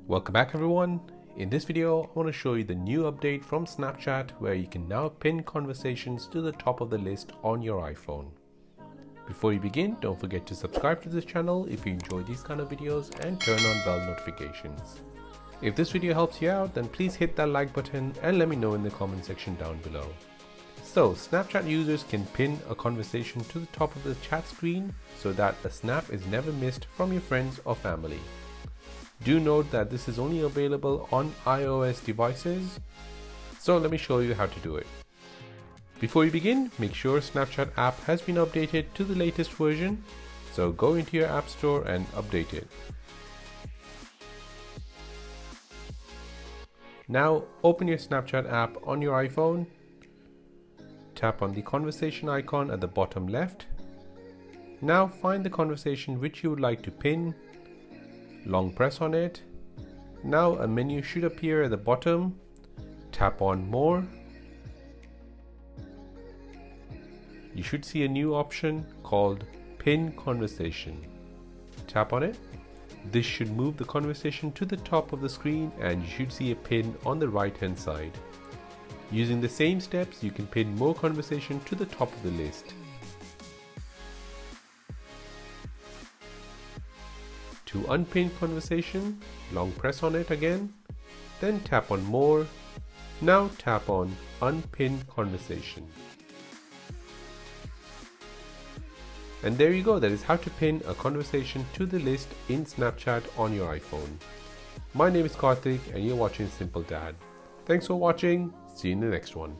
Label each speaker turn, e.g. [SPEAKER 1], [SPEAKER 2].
[SPEAKER 1] Welcome back everyone. In this video, I want to show you the new update from Snapchat where you can now pin conversations to the top of the list on your iPhone. Before you begin, don't forget to subscribe to this channel if you enjoy these kind of videos and turn on bell notifications. If this video helps you out, then please hit that like button and let me know in the comment section down below. So, Snapchat users can pin a conversation to the top of the chat screen so that a snap is never missed from your friends or family. Do note that this is only available on iOS devices, so let me show you how to do it. Before you begin, make sure Snapchat app has been updated to the latest version, so go into your app store and update it. Now open your Snapchat app on your iPhone, tap on the conversation icon at the bottom left. Now find the conversation which you would like to pin. Long press on it. Now a menu should appear at the bottom. Tap on More. You should see a new option called Pin Conversation. Tap on it. This should move the conversation to the top of the screen and you should see a pin on the right hand side. Using the same steps, you can pin more conversation to the top of the list. To unpin conversation, long press on it again, then tap on More. Now tap on Unpin Conversation. And there you go, that is how to pin a conversation to the list in Snapchat on your iPhone. My name is Karthik and you're watching Simple Dad. Thanks for watching, see you in the next one.